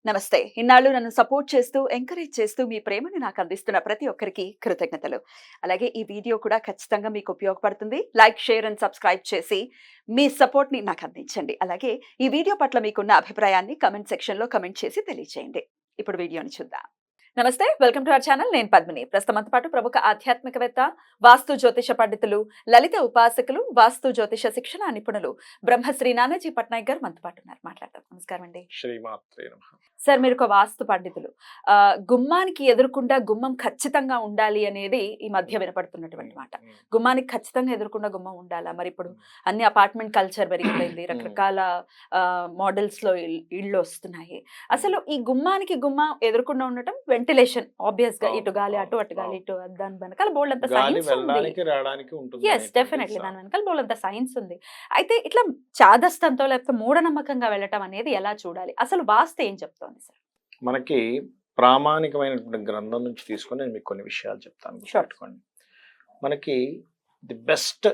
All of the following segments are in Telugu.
నమస్తే. ఇన్నాళ్ళు నన్ను సపోర్ట్ చేస్తూ, ఎంకరేజ్ చేస్తూ మీ ప్రేమని నాకు అందిస్తున్న ప్రతి ఒక్కరికి కృతజ్ఞతలు. అలాగే ఈ వీడియో కూడా ఖచ్చితంగా మీకు ఉపయోగపడుతుంది. లైక్, షేర్ అండ్ సబ్స్క్రైబ్ చేసి మీ సపోర్ట్‌ని నాకు అందించండి. అలాగే ఈ వీడియో పట్ల మీకున్న అభిప్రాయాన్ని కామెంట్ సెక్షన్‌లో కామెంట్ చేసి తెలియజేయండి. ఇప్పుడు వీడియోని చూద్దాం. నమస్తే. Welcome to our channel. నేను పద్మిని. ప్రస్తుతంతో పాటు ప్రముఖ ఆధ్యాత్మికవేత్త, వాస్తు జ్యోతిష పండితులు, లలిత ఉపాసకులు, వాస్తు జ్యోతిష శిక్షణ నిపుణులు బ్రహ్మశ్రీ నానాజీ పట్నాయక్ గారు మనతో పాటు ఉన్నారు. మాట్లాడదాం. నమస్కారం అండి. శ్రీమాత్రే నమః. సార్, మీరు ఒక వాస్తు పండితులు. గుమ్మానికి ఎదురుకుండా గుమ్మం ఖచ్చితంగా ఉండాలి అనేది ఈ మధ్య వినపడుతున్నటువంటి మాట. గుమ్మానికి ఖచ్చితంగా ఎదురుకుండా గుమ్మం ఉండాలా? మరి ఇప్పుడు అన్ని అపార్ట్మెంట్ కల్చర్ పెరిగిపోయింది. రకరకాల మోడల్స్ లో ఇళ్ళు వస్తున్నాయి. అసలు ఈ గుమ్మానికి గుమ్మం ఎదురుకుండా ఉండటం వెంటిలేషన్, ఆబ్వియస్ గా ఇటు గాలి అటు, అటు గాలి ఇటు, దాని వెనకాల బోల్డ్ అంత సైన్స్ ఉంది. ఎస్, డెఫినెట్లీ దాని వెనకాల బోల్డ్ అంత సైన్స్ ఉంది. అయితే ఇట్లా చాదస్తంతో లేకపోతే మూఢనమ్మకంగా వెళ్ళటం అనేది ఎలా చూడాలి? అసలు వాస్తు ఏం చెప్తోంది సార్? మనకి ప్రామాణికమైనటువంటి గ్రంథం నుంచి తీసుకొని నేను మీకు కొన్ని విషయాలు చెప్తాను, గుర్తుపెట్టుకోండి. మనకి ది బెస్ట్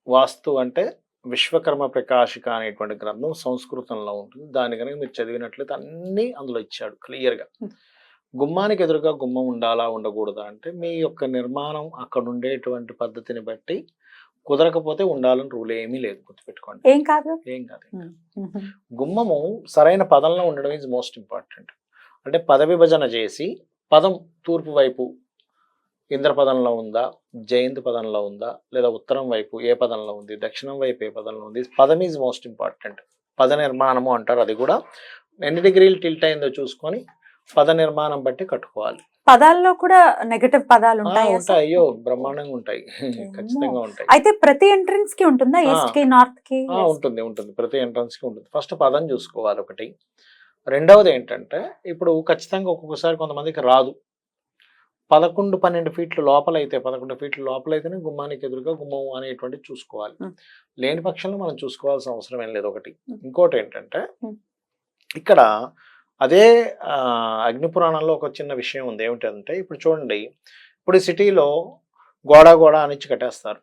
వాస్తు అంటే విశ్వకర్మ ప్రకాశిక అనేటువంటి గ్రంథం సంస్కృతంలో ఉంటుంది. దాని కనుక మీరు చదివినట్లయితే అన్నీ అందులో ఇచ్చాడు క్లియర్గా. గుమ్మానికి ఎదురుగా గుమ్మం ఉండాలా ఉండకూడదా అంటే మీ యొక్క నిర్మాణం అక్కడ ఉండేటువంటి పద్ధతిని బట్టి, కుదరకపోతే ఉండాలని రూల్ ఏమీ లేదు, గుర్తుపెట్టుకోండి. ఏం కాదు. గుమ్మము సరైన పదంలో ఉండడం ఈజ్ మోస్ట్ ఇంపార్టెంట్. అంటే పద విభజన చేసి పదం తూర్పు వైపు ఇంద్రపదంలో ఉందా, జయంతి పదంలో ఉందా, లేదా ఉత్తరం వైపు ఏ పదంలో ఉంది, దక్షిణం వైపు ఏ పదంలో ఉంది, పదం ఈజ్ మోస్ట్ ఇంపార్టెంట్. పద నిర్మాణము అంటారు. అది కూడా ఎన్ని డిగ్రీలు టిల్ట్ అయిందో చూసుకొని పద నిర్మాణం బట్టి కట్టుకోవాలి. పదాల్లో కూడా నెగటివ్ పదాలు ఉంటాయి. అయ్యో బ్రహ్మాండంగా ఉంటాయి, ఖచ్చితంగా ఉంటాయి. అయితే ప్రతి ఎంట్రన్స్ కి ఉంటుందా? ఈస్ట్ కి, నార్త్ కి? ఉంటుంది. ప్రతి ఎంట్రన్స్ కి ఉంటుంది. ఫస్ట్ పదం చూసుకోవాలి ఒకటి. రెండవది ఏంటంటే, ఇప్పుడు ఖచ్చితంగా ఒక్కొక్కసారి కొంతమందికి రాదు. 11-12 ఫీట్ల లోపల అయితే 11 ఫీట్ల లోపలైతేనే గుమ్మానికి ఎదురుగా గుమ్మం అనేటువంటిది చూసుకోవాలి. లేని పక్షంలో మనం చూసుకోవాల్సిన అవసరం ఏం లేదు ఒకటి. ఇంకోటి ఏంటంటే, ఇక్కడ అదే అగ్ని పురాణంలో ఒక చిన్న విషయం ఉంది. ఏమిటంటే, ఇప్పుడు చూడండి, ఇప్పుడు సిటీలో గోడ అనిచ్చి కట్టేస్తారు,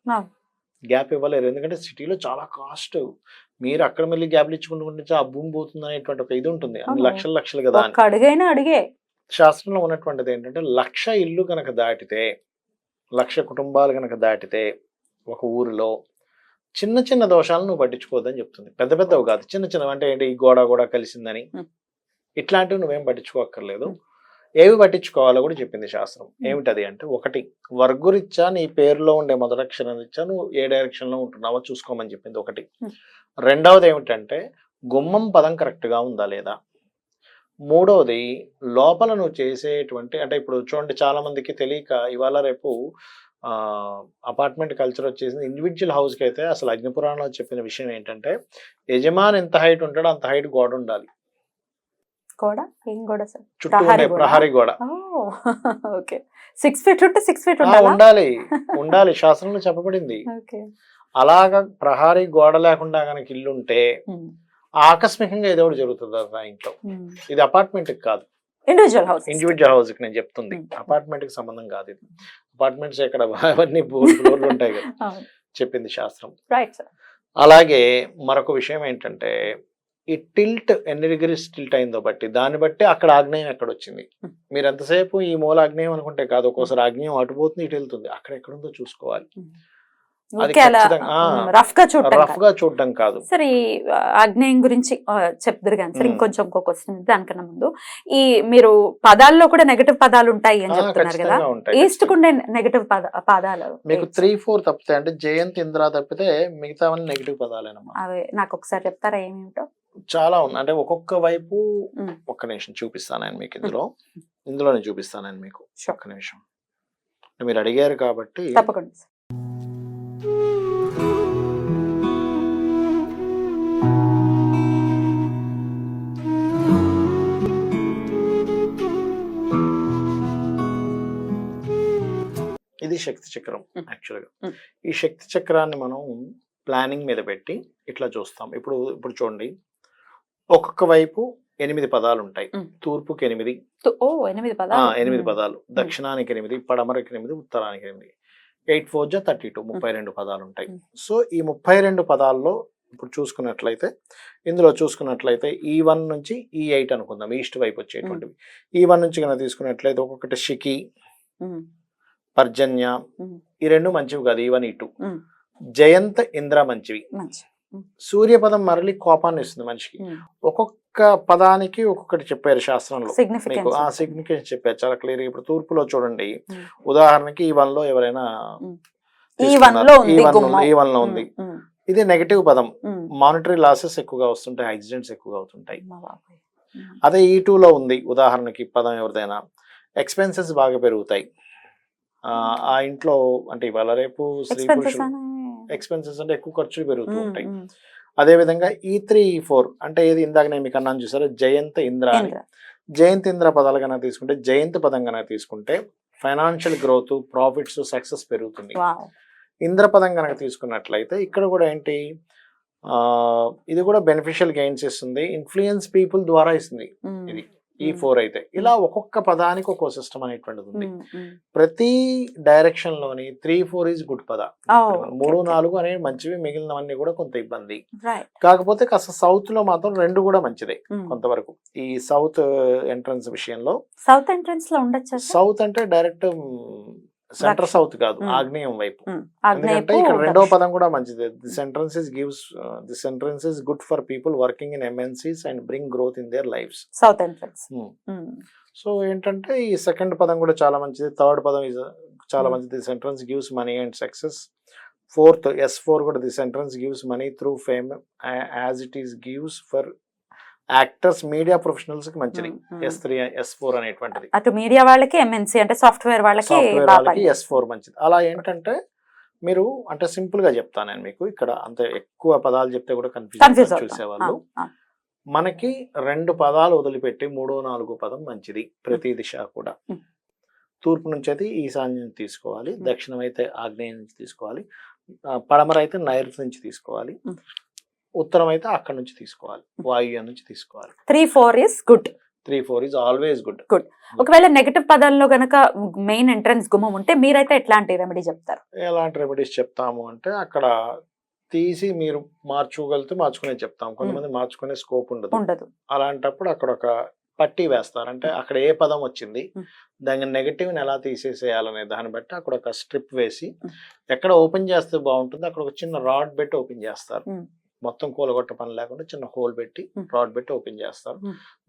గ్యాప్ ఇవ్వలేరు. ఎందుకంటే సిటీలో చాలా కాస్ట్. మీరు అక్కడ మళ్ళీ గ్యాప్లు ఇచ్చుకుంటూ ఆ భూమి పోతుంది అనేటువంటి ఒక ఇది ఉంటుంది. అన్ని లక్షలు కదా అడిగే శాస్త్రంలో ఉన్నటువంటిది ఏంటంటే, 1,00,000 ఇల్లు కనుక దాటితే, 1,00,000 కుటుంబాలు కనుక దాటితే ఒక ఊరిలో చిన్న దోషాలను నువ్వు పట్టించుకోవద్దని చెప్తుంది. పెద్దవి కాదు, చిన్న అంటే ఏంటి, ఈ గోడ కలిసిందని ఇట్లాంటివి నువ్వేం పట్టించుకోక్కర్లేదు. ఏవి పట్టించుకోవాలో కూడా చెప్పింది శాస్త్రం. ఏమిటది అంటే, ఒకటి వర్గురిచ్చా నీ పేరులో ఉండే మొదటక్షరం ఇచ్చా నువ్వు ఏ డైరెక్షన్ లో ఉంటున్నావో చూసుకోమని చెప్పింది ఒకటి. రెండవది ఏమిటంటే, గుమ్మం పదం కరెక్ట్ గా ఉందా లేదా. మూడవది, లోపల నువ్వు చేసేటువంటి, అంటే ఇప్పుడు చూడండి, చాలా మందికి తెలియక ఇవాళ రేపు అపార్ట్మెంట్ కల్చర్ వచ్చేసింది. ఇండివిజువల్ హౌస్ కి అయితే అసలు అగ్నిపురాణంలో చెప్పిన విషయం ఏంటంటే, యజమాని ఎంత హైట్ ఉంటాడో అంత హైట్ గోడ ఉండాలి. చుట్టూ ఉండే ప్రహరీ గోడ 6 feet ఉంటే 6 feet ఉండాలి, శాస్త్రంలో చెప్పబడింది. అలాగా ప్రహరీ గోడ లేకుండా కనుక ఇల్లు ఉంటే ఆకస్మికంగా ఏదో ఒకటి జరుగుతుంది ఆ ఇంట్లో. ఇది అపార్ట్మెంట్ కాదు, ఇండివిజువల్ హౌస్ కి నేను చెప్తుంది. అపార్ట్మెంట్ కి సంబంధం కాదు ఇది. అపార్ట్మెంట్స్ ఇక్కడ అవన్నీ ఫ్లోర్లు ఉంటాయి కదా, చెప్పింది శాస్త్రం. అలాగే మరొక విషయం ఏంటంటే, ఈ టిల్ట్ ఎన్ని డిగ్రీస్ టిల్ట్ అయిందో బట్టి, దాన్ని బట్టి అక్కడ ఆగ్నేయం ఎక్కడ వచ్చింది. మీరు ఎంతసేపు ఈ మూల ఆగ్నేయం అనుకుంటే కాదు, ఒక్కోసారి ఆగ్నేయం అటుపోతుంది ఇటు వెళ్తుంది. అక్కడ ఎక్కడుందో చూసుకోవాలి. రఫ్ గా చూడడం కాదు. సరే, ఆగ్నేయం గురించి చెప్తారు కానీ సరే, ఇంకొంచెం ఇంకో క్వశ్చన్ దానికన్నా ముందు, ఈ మీరు పదాల్లో కూడా నెగటివ్ పదాలు ఉంటాయి అని చెప్తున్నారు కదా, ఈస్ట్ కుండే నెగటివ్ పదాలు మీకు 3-4 తప్పితే, అంటే జయంత్, ఇంద్ర తప్పితే మిగతా నెగటివ్ పదాలేనమ్మా. అవి నాకు ఒకసారి చెప్తారా ఏమేమిటో? చాలా ఉన్నాయి. అంటే ఒక్కొక్క వైపు ఒక్క నిమిషం చూపిస్తాను నేను మీకు. ఇందులోనే చూపిస్తాను నేను మీకు. ఒక్క నిమిషం, మీరు అడిగారు కాబట్టి తప్పకుండా. ఇది శక్తి చక్రం. యాక్చువల్గా ఈ శక్తి చక్రాన్ని మనం ప్లానింగ్ మీద పెట్టి ఇట్లా చూస్తాం. ఇప్పుడు చూడండి, ఒక్కొక్క వైపు 8 పదాలు ఉంటాయి. తూర్పుకి 8, 8 పదాలు, దక్షిణానికి 8, పడమరకి 8, ఉత్తరానికి 8, 8 4 32 పదాలు ఉంటాయి. సో ఈ 32 పదాల్లో ఇప్పుడు చూసుకున్నట్లయితే ఇందులో చూసుకున్నట్లయితే E1 నుంచి E8 అనుకుందాం, ఈస్ట్ వైపు వచ్చేటువంటివి. E1 నుంచి కనుక తీసుకున్నట్లయితే ఒక్కొక్కటి షికి, పర్జన్య, ఈ రెండు మంచివి కాదు. E1 E2. జయంత్, ఇంద్ర మంచివి. సూర్యపదం మరలి కోపాన్ని ఇస్తుంది మనిషికి. ఒక్కొక్క పదానికి ఒక్కొక్కటి చెప్పారు శాస్త్రంలో, మీకు ఆ సిగ్నిఫికెన్స్ చెప్పారు చాలా క్లియర్. ఇప్పుడు తూర్పులో చూడండి, ఉదాహరణకి E1 లో ఎవరైనా E1 లో ఉంది, ఇది నెగటివ్ పదం. మానిటరీ లాసెస్ ఎక్కువగా వస్తుంటాయి, యాక్సిడెంట్స్ ఎక్కువగా అవుతుంటాయి. అదే E2 లో ఉంది ఉదాహరణకి పదం ఎవరిదైనా, ఎక్స్పెన్సెస్ బాగా పెరుగుతాయి ఆ ఇంట్లో. అంటే ఇవాళ రేపు స్త్రీ పురుషులు ఎక్స్పెన్సెస్ అంటే ఎక్కువ ఖర్చులు పెరుగుతూ ఉంటాయి. అదే విధంగా E3 E4 అంటే ఏది ఇందాక నేను మీకు అన్నాను చూసారా, జయంత్, ఇంద్ర అని. జయంత్, ఇంద్ర పదాలు కనుక తీసుకుంటే, జయంత్ పదం కనుక తీసుకుంటే ఫైనాన్షియల్ గ్రోత్, ప్రాఫిట్స్, సక్సెస్ పెరుగుతుంది. ఇంద్ర పదం కనుక తీసుకున్నట్లయితే ఇక్కడ కూడా ఏంటి, ఇది కూడా బెనిఫిషియల్ గెయిన్స్ ఇస్తుంది, ఇన్ఫ్లుయెన్స్ పీపుల్ ద్వారా ఇస్తుంది ఇది. E4 అయితే ఇలా ఒక్కొక్క పదానికి ఒక్కో సిస్టమ్ అనేటువంటిది ఉంది. ప్రతి డైరెక్షన్ లోని 3, 4 ఈజ్ గుడ్ పద. 3, 4 అనేవి మంచివి, మిగిలినవన్నీ కూడా కొంత ఇబ్బంది. కాకపోతే కాస్త సౌత్ లో మాత్రం రెండు కూడా మంచిదే కొంతవరకు. ఈ సౌత్ ఎంట్రన్స్ విషయంలో, సౌత్ ఎంట్రన్స్ లో ఉండొచ్చు. సౌత్ అంటే డైరెక్ట్ సెంటర్ సౌత్ కాదు, ఆగ్నేయం వైపు. ఎందుకంటే ఇక్కడ రెండో పదం కూడా మంచిది. This entrance is good for people working in MNCs and bring growth in there lifes. South entrance. So ఏంటంటే ఈ సెకండ్ పదం కూడా చాలా మంచిది. థర్డ్ పదం చాలా మంచిది. This entrance gives money and success. Fourth S4 కూడా, this entrance gives money through fame as it is gives for actors, media professionals కి మంచిది. S3 S4 అనేటువంటిది. అటు మీడియా వాళ్ళకి, MNC అంటే సాఫ్ట్వేర్ వాళ్ళకి S4 మంచిది. అలా ఏంటంటే మీరు అంటే సింపుల్ గా చెప్తాను నేను మీకు, ఇక్కడ అంత ఎక్కువ పదాలు చెప్తే కూడా కన్ఫ్యూజ్ చూసేవాళ్ళు. మనకి 2 పదాలు వదిలిపెట్టి 3, 4 పదం మంచిది ప్రతి దిశ కూడా. తూర్పు నుంచి అయితే ఈశాన్యం తీసుకోవాలి, దక్షిణం అయితే ఆగ్నేయం నుంచి తీసుకోవాలి, పడమర అయితే నైరుతి నుంచి తీసుకోవాలి, ఉత్తరం అయితే అక్కడ నుంచి తీసుకోవాలి, వాయువ్యం నుంచి తీసుకోవాలి. 3, 4 is good. 3, 4 is always good. ఒకవేళ నెగటివ్ పదాల్లో గనక మెయిన్ ఎంట్రన్స్ గుమ్మం ఉంటే మీరైతే ఎట్లాంటి రెమెడీ చెప్తారు? ఎలాంటి రెమెడీస్ చెప్తాము అంటే, అక్కడ తీసి మీరు మార్చుకోగలిగితే మార్చుకునే చెప్తాం. కొంతమంది మార్చుకునే స్కోప్ ఉండదు. అలాంటప్పుడు అక్కడ ఒక పట్టీ వేస్తారు. అంటే అక్కడ ఏ పదం వచ్చింది, దాని నెగటివ్ ని ఎలా తీసేసేయాలనే దాన్ని బట్టి అక్కడ ఒక స్ట్రిప్ వేసి, ఎక్కడ ఓపెన్ చేస్తే బాగుంటుంది అక్కడ ఒక చిన్న రాడ్ పెట్టి ఓపెన్ చేస్తారు. మొత్తం కూలగొట్ట పని లేకుండా చిన్న హోల్ పెట్టి రాడ్ పెట్టి ఓపెన్ చేస్తారు.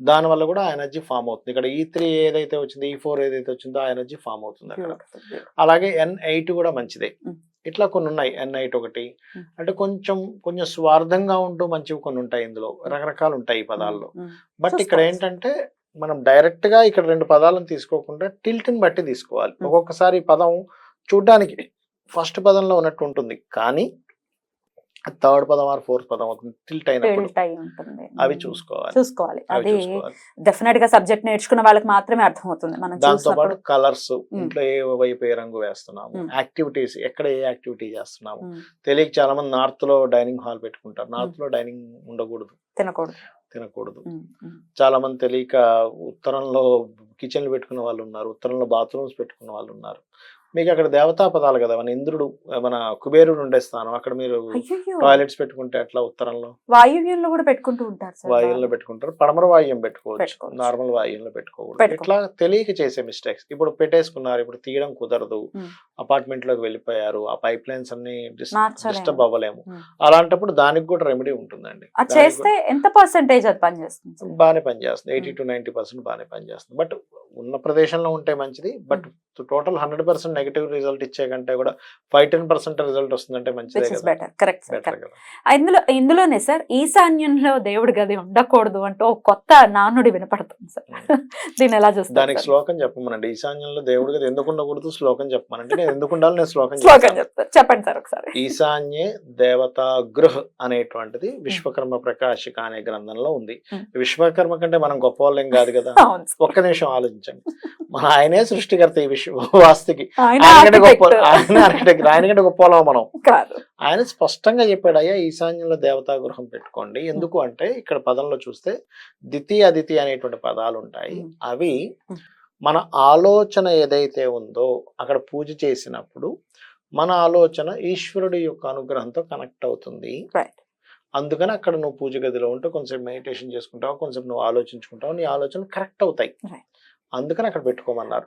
దాని వల్ల కూడా ఆ ఎనర్జీ ఫామ్ అవుతుంది. ఇక్కడ E3 ఏదైతే వచ్చిందో, E4 ఏదైతే వచ్చిందో ఆ ఎనర్జీ ఫామ్ అవుతుంది అక్కడ. అలాగే N8 కూడా మంచిదే. ఇట్లా కొన్ని ఉన్నాయి. N8 ఒకటి అంటే కొంచెం స్వార్థంగా ఉంటూ మంచివి కొన్ని ఉంటాయి. ఇందులో రకరకాలు ఉంటాయి ఈ పదాల్లో. బట్ ఇక్కడ ఏంటంటే మనం డైరెక్ట్ గా ఇక్కడ 2 పదాలను తీసుకోకుండా టిల్ట్ ని బట్టి తీసుకోవాలి. ఒక్కొక్కసారి ఈ పదం చూడ్డానికి ఫస్ట్ పదంలో ఉన్నట్టు ఉంటుంది, కానీ థర్డ్ పదం ఆర్ ఫోర్త్ పదం అవుతుంది టిల్ట్ అయినప్పుడు. అవి చూసుకోవాలి. అది డెఫినెట్ గా సబ్జెక్ట్ నేర్చుకున్న వాళ్ళకి మాత్రమే అర్థమవుతుంది. దాంతో పాటు కలర్స్, ఇంట్లో ఏ వైపు ఏ రంగు వేస్తున్నాము, యాక్టివిటీస్ ఎక్కడ ఏ యాక్టివిటీ చేస్తున్నాము. తెలియక చాలా మంది నార్త్ లో డైనింగ్ హాల్ పెట్టుకుంటారు. నార్త్ లో డైనింగ్ ఉండకూడదు, తినకూడదు. చాలా మంది తెలియక ఉత్తరంలో కిచెన్లు పెట్టుకున్న వాళ్ళు ఉన్నారు, ఉత్తరంలో బాత్రూమ్స్ పెట్టుకున్న వాళ్ళు ఉన్నారు. మీకు అక్కడ దేవతా పదాలు కదా, మన ఇంద్రుడు, మన కుబేరుడు ఉండే స్థానం, అక్కడ మీరు టాయిలెట్స్ పెట్టుకుంటే అట్లా ఉత్తరంలో వాయువ్యంలో కూడా పెట్టుకుంటూ ఉంటారు. వాయువ్యంలో పెట్టుకుంటారు, పడమర వాయువ్యం పెట్టుకోవచ్చు, నార్మల్ వాయువ్యంలో పెట్టుకోకూడదు. ఇట్లా తెలియక చేసే మిస్టేక్స్. ఇప్పుడు పెట్టేసుకున్నారు, ఇప్పుడు తీయడం కుదరదు, అపార్ట్మెంట్ లోకి వెళ్ళిపోయారు, ఆ పైప్ లైన్స్ అన్ని డిస్టర్బ్ అవ్వలేము. అలాంటప్పుడు దానికి కూడా రెమెడీ ఉంటుందండి. చేస్తే ఎంత పర్సెంటేజ్ అది పనిచేస్తుంది? బాగానే పనిచేస్తుంది, 80 to 90% బాగానే పనిచేస్తుంది. బట్ ఉన్న ప్రదేశంలో ఉంటే మంచిది. బట్ టోటల్ 100% నెగటివ్ రిజల్ట్ ఇచ్చే కంటే కూడా 5-10% రిజల్ట్ వస్తుందంటే మంచిదే కదా. ఇందులోనే సార్ ఈశాన్యంలో దేవుడి గది ఉండకూడదు అంటూ కొత్త నానుడి వినపడుతుంది సార్. దీన్ని ఎలా చూస్తారు? దానికి శ్లోకం చెప్పమనండి. ఈశాన్యంలో దేవుడి గది ఎందుకు ఉండకూడదు శ్లోకం చెప్పమనంటే నేను ఎందుకు ఉండాలి, నేను శ్లోకం చెప్తాను. చెప్పండి సార్ ఒకసారి. ఈశాన్యే దేవతా గృహ అనేటువంటిది విశ్వకర్మ ప్రకాశిక అనే గ్రంథంలో ఉంది. విశ్వకర్మ కంటే మనం గొప్ప వాళ్ళేం కాదు కదా. ఒక్క నిమిషం ఆలోచించండి. మన ఆయనే సృష్టికర్త ఈ వాస్తుకి, ఆయనకంటే గొప్ప వాళ్ళం మనం కాదు. ఆయన స్పష్టంగా చెప్పాడు, అయ్యా ఈశాన్యంలో దేవతా గృహం పెట్టుకోండి. ఎందుకు అంటే ఇక్కడ పదంలో చూస్తే దితి అదితి అనేటువంటి పదాలు ఉంటాయి. అవి మన ఆలోచన ఏదైతే ఉందో అక్కడ పూజ చేసినప్పుడు మన ఆలోచన ఈశ్వరుడి యొక్క అనుగ్రహంతో కనెక్ట్ అవుతుంది. అందుకని అక్కడ నువ్వు పూజ గదిలో ఉంటూ కొంచెం మెడిటేషన్ చేసుకుంటావు, కొంచెం నువ్వు ఆలోచించుకుంటావు, నీ ఆలోచనలు కరెక్ట్ అవుతాయి. Right. అందుకని అక్కడ పెట్టుకోమన్నారు.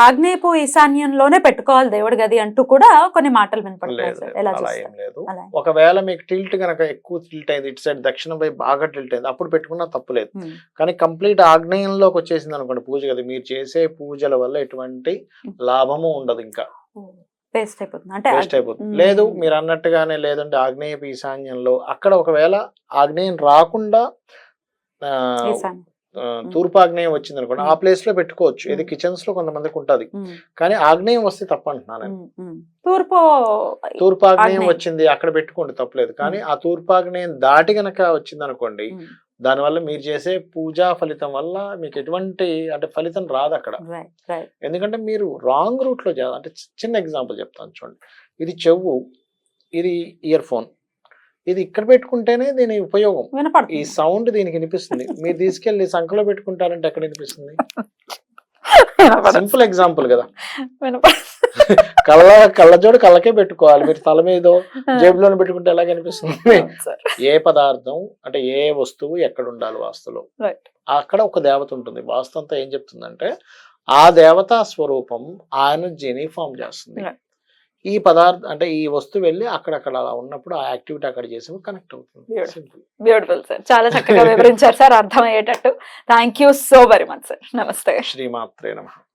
ఆగ్నేయపు ఈశాన్యంలోనే పెట్టుకోవాలి దేవుడి గది అంటూ కూడా కొన్ని మాటలు వినపడుతున్నాయి లేదు సార్. ఎలా అలా చూస్తారు? ఏం లేదు. అలా. ఒకవేళ మీకు టిల్ట్ కనుక ఎక్కువ టిల్ట్ అయింది, ఇటు సైడ్ దక్షిణం వైపు బాగా టిల్ట్ అయింది, అప్పుడు పెట్టుకున్నా తప్పు లేదు. Hmm. కానీ కంప్లీట్ ఆగ్నేయంలోకి వచ్చేసింది అనుకోండి పూజ గది, మీరు చేసే పూజల వల్ల ఎటువంటి లాభము ఉండదు, ఇంకా వేస్ట్ అయిపోతుంది అంటే వేస్ట్ అయిపోతుంది. లేదు మీరు అన్నట్టుగానే లేదంటే ఆగ్నేయపు ఈశాన్యంలో అక్కడ ఒకవేళ ఆగ్నేయం రాకుండా ఈశాన్యం. తూర్పు ఆగ్నేయం వచ్చింది అనుకోండి, ఆ ప్లేస్ లో పెట్టుకోవచ్చు. ఇది కిచెన్స్ లో కొంతమందికి ఉంటది, కానీ ఆగ్నేయం వస్తే తప్పు అంటున్నాను నేను. తూర్పు ఆగ్నేయం వచ్చింది అక్కడ పెట్టుకోండి తప్పలేదు, కానీ ఆ తూర్పు ఆగ్నేయం దాటి గనక వచ్చింది అనుకోండి, దానివల్ల మీరు చేసే పూజా ఫలితం వల్ల మీకు ఎటువంటి అంటే ఫలితం రాదు అక్కడ. ఎందుకంటే మీరు రాంగ్ రూట్ లో అంటే చిన్న ఎగ్జాంపుల్ చెప్తాను చూడండి. ఇది చెవు, ఇది ఇయర్ ఫోన్, ఇది ఇక్కడ పెట్టుకుంటేనే దీని ఉపయోగం, ఈ సౌండ్ దీనికి వినిపిస్తుంది. మీరు తీసుకెళ్లి సంఖలో పెట్టుకుంటారంటే ఎక్కడ వినిపిస్తుంది? సింపుల్ ఎగ్జాంపుల్ కదా. కళ్ళజోడు కళ్ళకే పెట్టుకోవాలి, మీరు తల మీద జేబులోనే పెట్టుకుంటే ఎలా కనిపిస్తుంది? ఏ పదార్థం అంటే ఏ వస్తువు ఎక్కడ ఉండాలి వాస్తులో, అక్కడ ఒక దేవత ఉంటుంది. వాస్తు అంతా ఏం చెప్తుందంటే ఆ దేవతా స్వరూపం ఆ ఎనర్జీని ఫామ్ చేస్తుంది. ఈ పదార్థం అంటే ఈ వస్తువు వెళ్ళి అక్కడక్కడ అలా ఉన్నప్పుడు ఆ యాక్టివిటీ అక్కడ చేసి కనెక్ట్ అవుతుంది. బ్యూటిఫుల్ సార్, చాలా చక్కగా వివరించారు సార్, అర్థమయ్యేటట్టు. Thank you so very much sir. నమస్తే. శ్రీమాత్రే నమః.